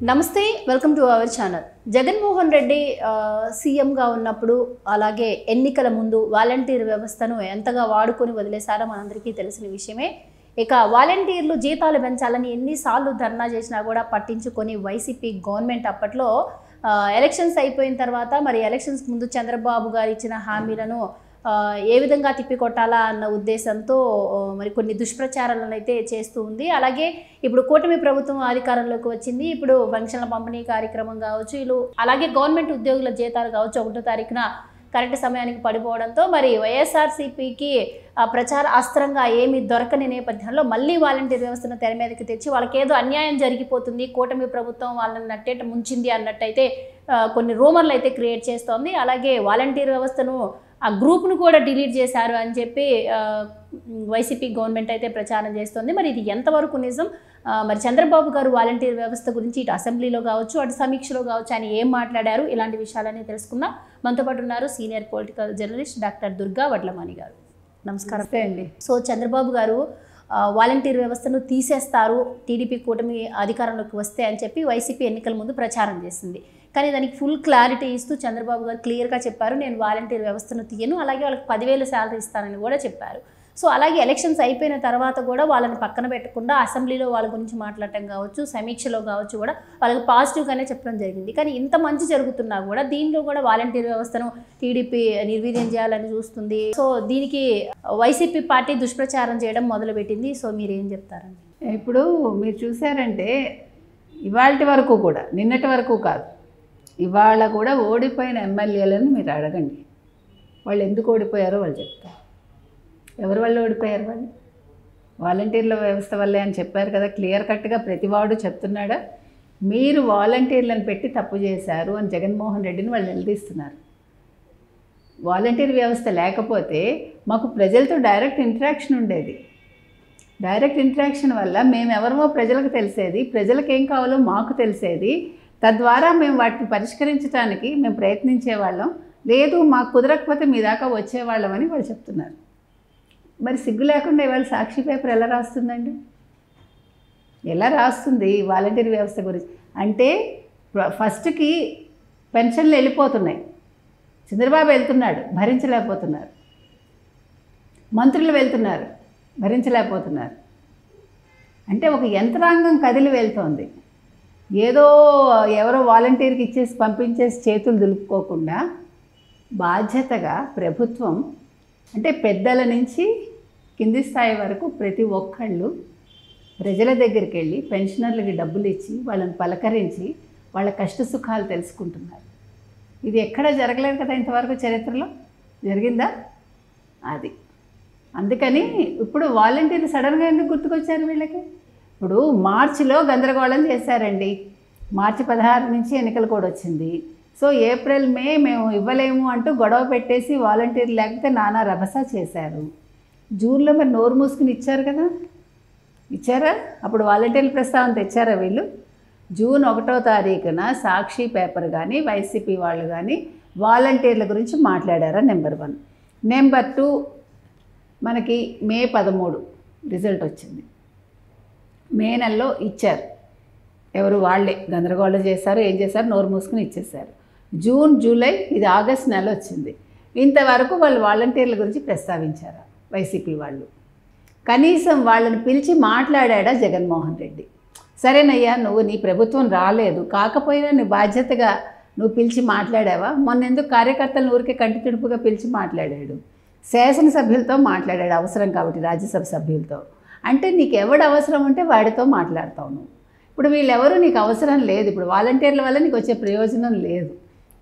నమస్తే welcome to our channel. Jaganmohan Reddy సీఎంగా ఉన్నప్పుడు అలాగే ఎన్నికల ముందు వాలంటీర్ వ్యవస్థను ఎంతగా వాడుకొని వదిలేశారో మనందరికీ తెలిసిన విషయమే. ఇక వాలంటీర్లు జీతాలు పెంచాలని ఎన్నిసార్లు ధర్నా చేసినా కూడా పట్టించుకొని వైసీపీ గవర్నమెంట్ అప్పట్లో ఎలక్షన్స్ అయిపోయిన తర్వాత మరి ఎలక్షన్స్ ముందు చంద్రబాబు గారు ఇచ్చిన హామీలను ఏ విధంగా తిప్పికొట్టాలా అన్న ఉద్దేశంతో మరి కొన్ని దుష్ప్రచారాలను అయితే చేస్తూ ఉంది. అలాగే ఇప్పుడు కూటమి ప్రభుత్వం అధికారంలోకి వచ్చింది. ఇప్పుడు పెన్షన్ల పంపిణీ కార్యక్రమం కావచ్చు, వీళ్ళు అలాగే గవర్నమెంట్ ఉద్యోగుల జీతాలు కావచ్చు 1వ తారీఖున కరెక్ట్ సమయానికి పడిపోవడంతో మరి వైఎస్ఆర్సీపీకి ప్రచార అస్త్రంగా ఏమీ దొరకని నేపథ్యంలో మళ్ళీ వాలంటీర్ వ్యవస్థను తెర మీదకి తెచ్చి వాళ్ళకి ఏదో అన్యాయం జరిగిపోతుంది, కూటమి ప్రభుత్వం వాళ్ళని నట్టేట ముంచింది అన్నట్టయితే కొన్ని రూమర్లు అయితే క్రియేట్ చేస్తోంది. అలాగే వాలంటీర్ వ్యవస్థను ఆ గ్రూప్ను కూడా డిలీట్ చేశారు అని చెప్పి వైసీపీ గవర్నమెంట్ అయితే ప్రచారం చేస్తుంది. మరి ఇది ఎంతవరకు నిజం? మరి చంద్రబాబు గారు వాలంటీర్ వ్యవస్థ గురించి ఇటు అసెంబ్లీలో కావచ్చు అటు సమీక్షలో కావచ్చు ఆయన ఏం మాట్లాడారు, ఇలాంటి విషయాలన్నీ తెలుసుకుందాం. మనతో పాటు ఉన్నారు senior political journalist doctor Durga Vadlamani గారు. నమస్కారం అండి. సో చంద్రబాబు గారు వాలంటీర్ వ్యవస్థను తీసేస్తారు టీడీపీ కూటమి అధికారంలోకి వస్తే అని చెప్పి వైసీపీ ఎన్నికల ముందు ప్రచారం చేసింది. కానీ దానికి ఫుల్ క్లారిటీ ఇస్తూ చంద్రబాబు గారు క్లియర్గా చెప్పారు, నేను వాలంటీర్ వ్యవస్థను తీయను, అలాగే వాళ్ళకి 10,000 శాలరీ ఇస్తానని కూడా చెప్పారు. సో అలాగే ఎలక్షన్స్ అయిపోయిన తర్వాత కూడా వాళ్ళని పక్కన పెట్టకుండా అసెంబ్లీలో వాళ్ళ గురించి మాట్లాడటం కావచ్చు, సమీక్షలో కావచ్చు కూడా వాళ్ళకి పాజిటివ్గానే చెప్పడం జరిగింది. కానీ ఇంత మంచి జరుగుతున్నా కూడా దీనిలో కూడా వాలంటీర్ వ్యవస్థను టీడీపీ నిర్వీర్యం చేయాలని చూస్తుంది. సో దీనికి వైసీపీ పార్టీ దుష్ప్రచారం చేయడం మొదలుపెట్టింది. సో మీరు ఏం చెప్తారండి? ఇప్పుడు మీరు చూసారంటే ఇవాళ వరకు కూడా, నిన్నటి వరకు కాదు, ఇవాళ కూడా ఓడిపోయిన ఎమ్మెల్యేలను మీరు అడగండి, వాళ్ళు ఎందుకు ఓడిపోయారో వాళ్ళు చెప్తారు. ఎవరి వల్ల ఓడిపోయారు? వాళ్ళు వాలంటీర్ల వ్యవస్థ వల్లే అని చెప్పారు కదా, క్లియర్ కట్గా ప్రతివాడు చెప్తున్నాడా? మీరు వాలంటీర్లను పెట్టి తప్పు చేశారు అని జగన్మోహన్ రెడ్డిని వాళ్ళు నిలదీస్తున్నారు. వాలంటీర్ వ్యవస్థ లేకపోతే మాకు ప్రజలతో డైరెక్ట్ ఇంటరాక్షన్ ఉండేది. డైరెక్ట్ ఇంటరాక్షన్ వల్ల మేము ఎవరమో ప్రజలకు తెలిసేది, ప్రజలకు ఏం కావాలో మాకు తెలిసేది. తద్వారా మేము వాటిని పరిష్కరించడానికి మేము ప్రయత్నించేవాళ్ళం. లేదు మాకు కుదరకపోతే మీ దాకా వచ్చేవాళ్ళం అని వాళ్ళు చెప్తున్నారు. మరి సిగ్గు లేకుండా ఇవాళ సాక్షి పేపర్ ఎలా రాస్తుందండి? ఎలా రాస్తుంది వాలంటీర్ వ్యవస్థ గురించి? అంటే ఫస్ట్కి పెన్షన్లు వెళ్ళిపోతున్నాయి, చంద్రబాబు వెళ్తున్నాడు, భరించలేకపోతున్నారు. మంత్రులు వెళ్తున్నారు, భరించలేకపోతున్నారు. అంటే ఒక యంత్రాంగం కదిలి వెళ్తోంది. ఏదో ఎవరో వాలంటీర్కి ఇచ్చేసి పంపించేసి చేతులు దులుపుకోకుండా బాధ్యతగా ప్రభుత్వం, అంటే పెద్దల నుంచి కింది స్థాయి వరకు ప్రతి ఒక్కళ్ళు ప్రజల దగ్గరికి వెళ్ళి పెన్షనర్లకి డబ్బులు ఇచ్చి వాళ్ళని పలకరించి వాళ్ళ కష్ట సుఖాలు తెలుసుకుంటున్నారు. ఇది ఎక్కడా జరగలేదు కదా ఇంతవరకు చరిత్రలో. జరిగిందా? అది అందుకని ఇప్పుడు వాలంటీర్లు సడన్గా ఎందుకు గుర్తుకొచ్చారు వీళ్ళకి? ఇప్పుడు మార్చిలో గందరగోళం చేశారండి. మార్చి 16 నుంచి ఎన్నికల కోడ్ వచ్చింది. సో ఏప్రిల్ మే మేము ఇవ్వలేము అంటూ గొడవ పెట్టేసి వాలంటీర్లు లేకపోతే నానా రభసా చేశారు. జూన్లో మరి నోరు మూసుకుని ఇచ్చారు కదా, ఇచ్చారా? అప్పుడు వాలంటీర్ల ప్రస్తావన తెచ్చారా వీళ్ళు? జూన్ 1వ తారీఖున సాక్షి పేపర్ కానీ వైసీపీ వాళ్ళు కానీ వాలంటీర్ల గురించి మాట్లాడారా? నెంబర్ 1. నెంబర్ 2, మనకి మే 13 రిజల్ట్ వచ్చింది. మే నెలలో ఇచ్చారు. ఎవరు? వాళ్ళే గందరగోళం చేశారు, ఏం చేశారు? నోరు మూసుకుని ఇచ్చేశారు. జూన్, జూలై, ఇది ఆగస్ట్ నెల వచ్చింది. ఇంతవరకు వాళ్ళు వాలంటీర్ల గురించి ప్రస్తావించారా వైసీపీ వాళ్ళు? కనీసం వాళ్ళని పిలిచి మాట్లాడా జగన్మోహన్ రెడ్డి? సరేనయ్యా, నువ్వు నీ ప్రభుత్వం రాలేదు, కాకపోయినా నువ్వు బాధ్యతగా నువ్వు పిలిచి మాట్లాడావా? మొన్న ఎందుకు కార్యకర్తలను ఊరికే కంటి తుడుపుగా పిలిచి మాట్లాడాడు? శాసనసభ్యులతో మాట్లాడాడు అవసరం కాబట్టి, రాజ్యసభ సభ్యులతో. అంటే నీకు ఎవడు అవసరం ఉంటే వాడితో మాట్లాడతావు నువ్వు. ఇప్పుడు వీళ్ళెవరూ నీకు అవసరం లేదు. ఇప్పుడు వాలంటీర్ల వల్ల నీకు వచ్చే ప్రయోజనం లేదు,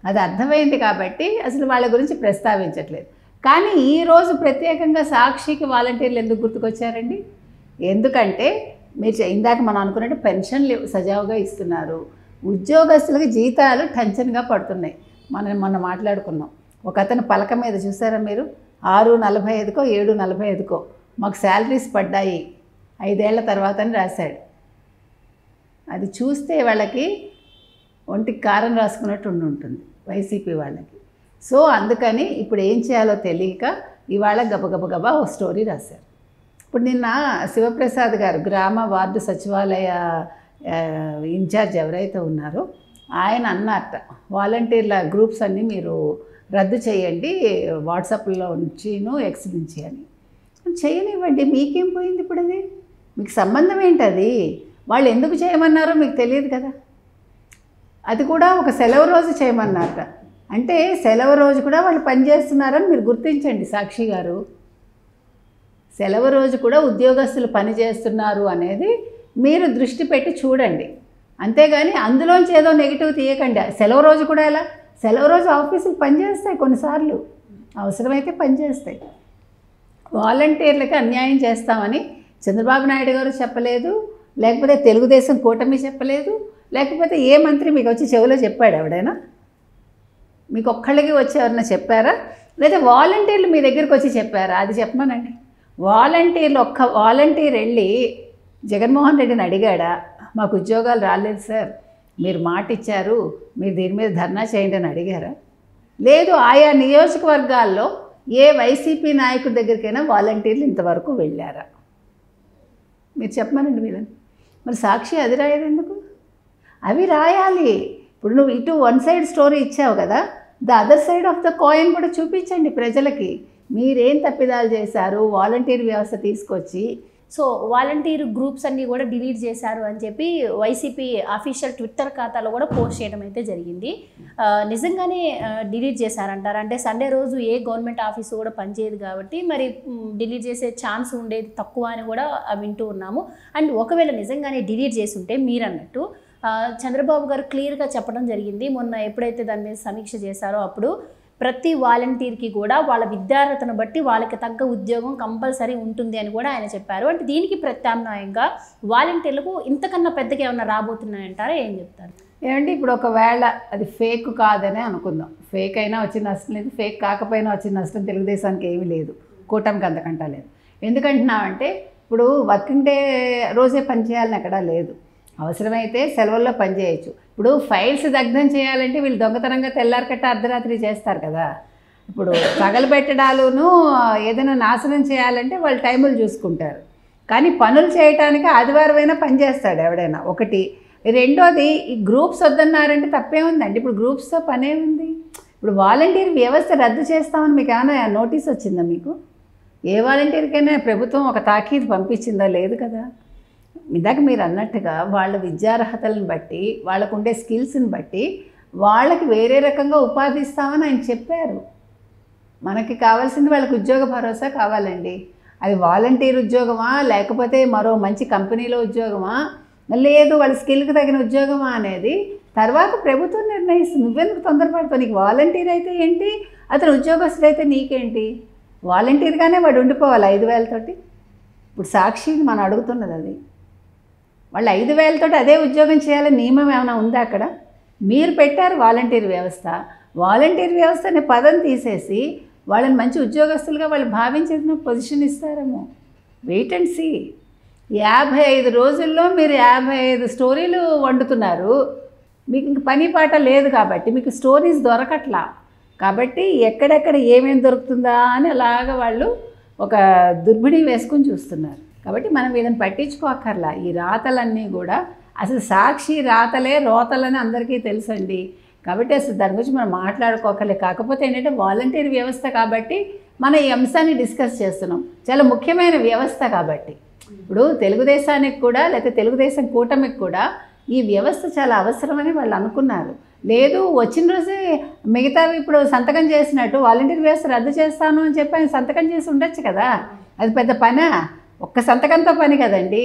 అది అర్థమైంది కాబట్టి అసలు వాళ్ళ గురించి ప్రస్తావించట్లేదు. కానీ ఈరోజు ప్రత్యేకంగా సాక్షికి వాలంటీర్లు ఎందుకు గుర్తుకొచ్చారండి? ఎందుకంటే మీరు ఇందాక మనం అనుకున్నట్టు పెన్షన్లు సజావుగా ఇస్తున్నారు, ఉద్యోగస్తులకు జీతాలు టెన్షన్గా పడుతున్నాయి. మొన్న మాట్లాడుకున్నాం. ఒక అతను పలక మీద చూసారా మీరు? 6:45కో 7:45కో మాకు శాలరీస్ పడ్డాయి 5 ఏళ్ల తర్వాత అని రాశాడు. అది చూస్తే వాళ్ళకి ఒంటికి కారం రాసుకున్నట్టు ఉంటుంది వైసీపీ వాళ్ళకి. సో అందుకని ఇప్పుడు ఏం చేయాలో తెలియక ఇవాళ గబగబా ఒక స్టోరీ రాశారు. ఇప్పుడు నిన్న శివప్రసాద్ గారు గ్రామ వార్డు సచివాలయ ఇన్ఛార్జ్ ఎవరైతే ఉన్నారో ఆయన అన్నట్ట వాలంటీర్ల గ్రూప్స్ అన్నీ మీరు రద్దు చేయండి వాట్సాప్లో నుంచిను ఎక్స్ నుంచి అని. చేయనివ్వండి, మీకేం పోయింది ఇప్పుడు? అది మీకు సంబంధం ఏంటది? వాళ్ళు ఎందుకు చేయమన్నారో మీకు తెలియదు కదా. అది కూడా ఒక సెలవు రోజు చేయమన్నారట. అంటే సెలవు రోజు కూడా వాళ్ళు పనిచేస్తున్నారని మీరు గుర్తించండి సాక్షి గారు. సెలవు రోజు కూడా ఉద్యోగస్తులు పనిచేస్తున్నారు అనేది మీరు దృష్టి పెట్టి చూడండి. అంతేగాని అందులోంచి ఏదో నెగిటివ్ తీయకండి. సెలవు రోజు కూడా ఎలా? సెలవు రోజు ఆఫీసులు పనిచేస్తాయి, కొన్నిసార్లు అవసరమైతే పనిచేస్తాయి. వాలంటీర్లకి అన్యాయం చేస్తామని చంద్రబాబు నాయుడు గారు చెప్పలేదు, లేకపోతే తెలుగుదేశం కూటమి చెప్పలేదు, లేకపోతే ఏ మంత్రి మీకు వచ్చి చెవిలో చెప్పాడు ఎవడైనా? మీకు ఒక్కళ్ళకి వచ్చి ఎవరైనా చెప్పారా? లేదా వాలంటీర్లు మీ దగ్గరికి వచ్చి చెప్పారా? అది చెప్పమనండి. వాలంటీర్లు ఒక్క వాలంటీర్ వెళ్ళి జగన్మోహన్ రెడ్డిని అడిగాడా, మాకు ఉద్యోగాలు రాలేదు సార్, మీరు మాట ఇచ్చారు, మీరు దీని మీద ధర్నా చేయండి అని అడిగారా? లేదు. ఆయా నియోజకవర్గాల్లో ఏ వైసీపీ నాయకుడి దగ్గరికైనా వాలంటీర్లు ఇంతవరకు వెళ్ళారా? మీరు చెప్పమనండి వీళ్ళని. మరి సాక్షి అది రాయదు ఎందుకు? అవి రాయాలి. ఇప్పుడు నువ్వు ఇటు వన్ సైడ్ స్టోరీ ఇచ్చావు కదా, the other side of the coin కూడా చూపించండి ప్రజలకి. మీరేం తప్పిదాలు చేశారు వాలంటీర్ వ్యవస్థ తీసుకొచ్చి. సో వాలంటీర్ గ్రూప్స్ అన్నీ కూడా డిలీట్ చేశారు అని చెప్పి వైసీపీ అఫీషియల్ ట్విట్టర్ ఖాతాలో కూడా పోస్ట్ చేయడం అయితే జరిగింది. నిజంగానే డిలీట్ చేశారంటారు? అంటే సండే రోజు ఏ గవర్నమెంట్ ఆఫీసు కూడా పనిచేయదు కాబట్టి మరి డిలీట్ చేసే ఛాన్స్ ఉండేది తక్కువ అని కూడా వింటూ ఉన్నాము. అండ్ ఒకవేళ నిజంగానే డిలీట్ చేసి ఉంటే మీరు అన్నట్టు చంద్రబాబు గారు క్లియర్గా చెప్పడం జరిగింది. మొన్న ఎప్పుడైతే దాని మీద సమీక్ష చేశారో అప్పుడు ప్రతి వాలంటీర్కి కూడా వాళ్ళ విద్యార్హతను బట్టి వాళ్ళకి తగ్గ ఉద్యోగం కంపల్సరీ ఉంటుంది అని కూడా ఆయన చెప్పారు. అంటే దీనికి ప్రత్యామ్నాయంగా వాలంటీర్లకు ఇంతకన్నా పెద్దగా ఏమన్నా రాబోతున్నాయంటారా? ఏం చెప్తారు? ఏమండి, ఇప్పుడు ఒకవేళ అది ఫేక్ కాదనే అనుకుందాం. ఫేక్ అయినా వచ్చిన నష్టం లేదు, ఫేక్ కాకపోయినా వచ్చిన నష్టం తెలుగుదేశానికి ఏమీ లేదు, కూటమికి అంతకంటా లేదు. ఎందుకంటున్నామంటే ఇప్పుడు వర్కింగ్ డే రోజే పనిచేయాలని ఎక్కడా లేదు. అవసరమైతే సెలవుల్లో పనిచేయచ్చు. ఇప్పుడు ఫైల్స్ దగ్ధం చేయాలంటే వీళ్ళు దొంగతనంగా తెల్లారికట్ట అర్ధరాత్రి చేస్తారు కదా. ఇప్పుడు తగలబెట్టడాలును ఏదైనా నాశనం చేయాలంటే వాళ్ళు టైములు చూసుకుంటారు. కానీ పనులు చేయటానికి ఆదివారమైనా పనిచేస్తాడు ఎవడైనా. ఒకటి. రెండోది, ఈ గ్రూప్స్ వద్దన్నారంటే తప్పేముందండి? ఇప్పుడు గ్రూప్స్తో పనే ఉంది. ఇప్పుడు వాలంటీర్ వ్యవస్థ రద్దు చేస్తామని మీకు ఏమైనా నోటీస్ వచ్చిందా? మీకు ఏ వాలంటీర్కైనా ప్రభుత్వం ఒక తాకీదు పంపించిందా? లేదు కదా. ఇందాక మీరు అన్నట్టుగా వాళ్ళ విద్యార్హతలను బట్టి, వాళ్ళకు ఉండే స్కిల్స్ని బట్టి వాళ్ళకి వేరే రకంగా ఉపాధి ఇస్తామని ఆయన చెప్పారు. మనకి కావాల్సింది వాళ్ళకి ఉద్యోగ భరోసా కావాలండి. అది వాలంటీర్ ఉద్యోగమా, లేకపోతే మరో మంచి కంపెనీలో ఉద్యోగమా, లేదు వాళ్ళ స్కిల్కి తగిన ఉద్యోగమా అనేది తర్వాత ప్రభుత్వం నిర్ణయిస్తుంది. నువ్వెందుకు తొందరపడతావు? నీకు వాలంటీర్ అయితే ఏంటి, అతను ఉద్యోగస్తుడైతే నీకేంటి? వాలంటీర్గానే వాడు ఉండిపోవాలి 5,000 ఇప్పుడు సాక్షిని మనం అడుగుతున్నది అది. వాళ్ళు 5,000 అదే ఉద్యోగం చేయాలని నియమం ఏమైనా ఉందా అక్కడ? మీరు పెట్టారు వాలంటీర్ వ్యవస్థ. వాలంటీర్ వ్యవస్థ అనే పదం తీసేసి వాళ్ళని మంచి ఉద్యోగస్తులుగా వాళ్ళు భావించేసిన పొజిషన్ ఇస్తారేమో. Wait and see. 55 రోజుల్లో మీరు 55 స్టోరీలు వండుతున్నారు. మీకు ఇంక పని పాట లేదు కాబట్టి మీకు స్టోరీస్ దొరకట్లా. కాబట్టి ఎక్కడెక్కడ ఏమేమి దొరుకుతుందా అని అలాగా వాళ్ళు ఒక దుర్బిడి వేసుకొని చూస్తున్నారు. కాబట్టి మనం వీళ్ళని పట్టించుకోక్కర్లా. ఈ రాతలన్నీ కూడా అసలు సాక్షి రాతలే రోతలని అందరికీ తెలుసండి. కాబట్టి అసలు దాని గురించి మనం మాట్లాడుకోకలే. కాకపోతే ఏంటంటే వాలంటీర్ వ్యవస్థ కాబట్టి మనం ఈ అంశాన్ని డిస్కస్ చేస్తున్నాం. చాలా ముఖ్యమైన వ్యవస్థ కాబట్టి ఇప్పుడు తెలుగుదేశానికి కూడా లేకపోతే తెలుగుదేశం కూటమికి కూడా ఈ వ్యవస్థ చాలా అవసరమని వాళ్ళు అనుకున్నారు. లేదు వచ్చిన రోజే మిగతావి ఇప్పుడు సంతకం చేసినట్టు వాలంటీర్ వ్యవస్థ రద్దు చేస్తాను అని చెప్పి ఆయన సంతకం చేసి ఉండొచ్చు కదా. అది పెద్ద పనా? ఒక్క సంతకంతో పని కదండి.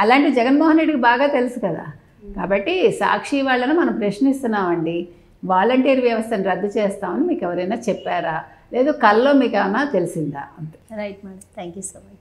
అలాంటి జగన్మోహన్ రెడ్డికి బాగా తెలుసు కదా. కాబట్టి సాక్షి వాళ్ళను మనం ప్రశ్నిస్తున్నామండి. వాలంటీర్ వ్యవస్థను రద్దు చేస్తామని మీకు ఎవరైనా చెప్పారా? లేదు కల్లో మీకు ఏమైనా తెలిసిందా? అంతే. Right madam, thank you so much.